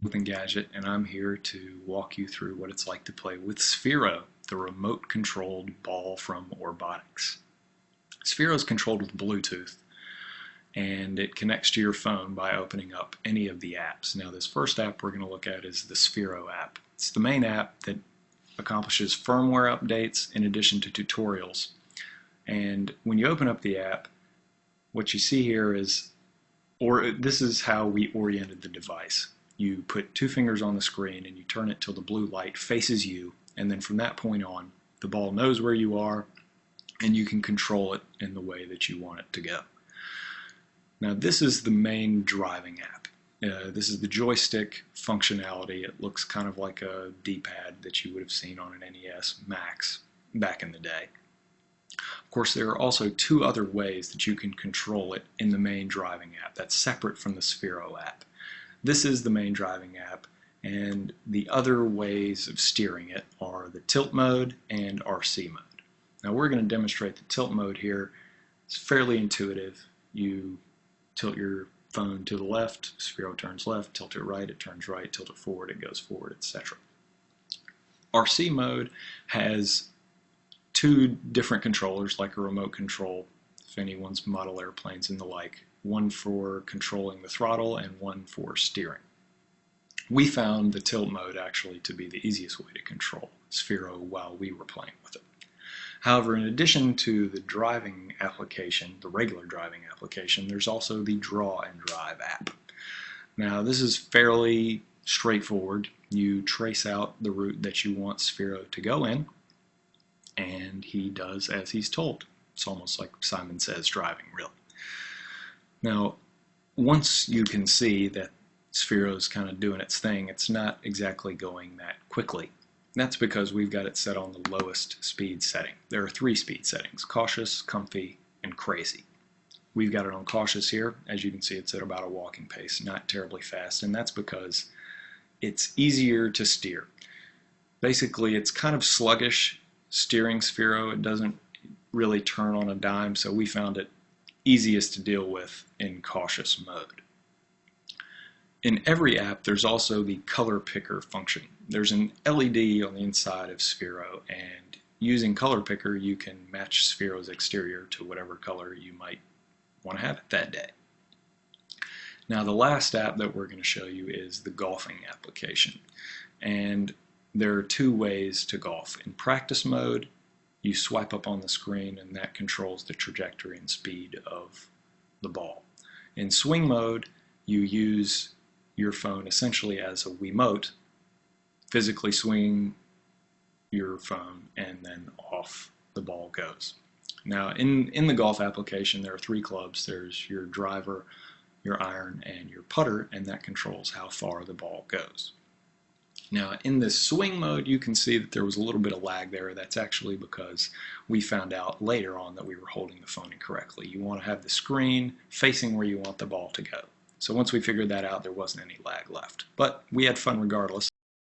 With Gadget, and I'm here to walk you through what it's like to play with Sphero, the remote-controlled ball from Orbotics. Sphero is controlled with Bluetooth, and it connects to your phone by opening up any of the apps. Now, this first app we're going to look at is the Sphero app. It's the main app that accomplishes firmware updates in addition to tutorials. And when you open up the app, what you see here is, this is how we oriented the device. You put two fingers on the screen and you turn it till the blue light faces you, and then from that point on, the ball knows where you are and you can control it in the way that you want it to go. Now, this is the main driving app. This is the joystick functionality. It looks kind of like a D-pad that you would have seen on an NES Max back in the day. Of course, there are also two other ways that you can control it in the main driving app that's separate from the Sphero app. This is the main driving app, and the other ways of steering it are the tilt mode and RC mode. Now, we're going to demonstrate the tilt mode here. It's fairly intuitive. You tilt your phone to the left, Sphero turns left, tilt it right, it turns right, tilt it forward, it goes forward, etc. RC mode has two different controllers, like a remote control, if anyone's model airplanes and the like. One for controlling the throttle and one for steering. We found the tilt mode actually to be the easiest way to control Sphero while we were playing with it. However, in addition to the driving application, the regular driving application, there's also the Draw and Drive app. Now, this is fairly straightforward. You trace out the route that you want Sphero to go in, and he does as he's told. It's almost like Simon Says driving, really. Now, once you can see that Sphero's kind of doing its thing, it's not exactly going that quickly. That's because we've got it set on the lowest speed setting. There are three speed settings: cautious, comfy, and crazy. We've got it on cautious here. As you can see, it's at about a walking pace, not terribly fast, and that's because it's easier to steer. Basically, it's kind of sluggish steering Sphero. It doesn't really turn on a dime, so we found it easiest to deal with in cautious mode. In every app, there's also the color picker function. There's an LED on the inside of Sphero, and using color picker, you can match Sphero's exterior to whatever color you might want to have it that day. Now, the last app that we're going to show you is the golfing application. And there are two ways to golf. In practice mode, you swipe up on the screen and that controls the trajectory and speed of the ball. In swing mode, you use your phone essentially as a Wiimote, physically swing your phone, and then off the ball goes. Now, in the golf application, there are three clubs. There's your driver, your iron, and your putter, and that controls how far the ball goes. Now, in this swing mode, you can see that there was a little bit of lag there. That's actually because we found out later on that we were holding the phone incorrectly. You want to have the screen facing where you want the ball to go. So once we figured that out, there wasn't any lag left. But we had fun regardless.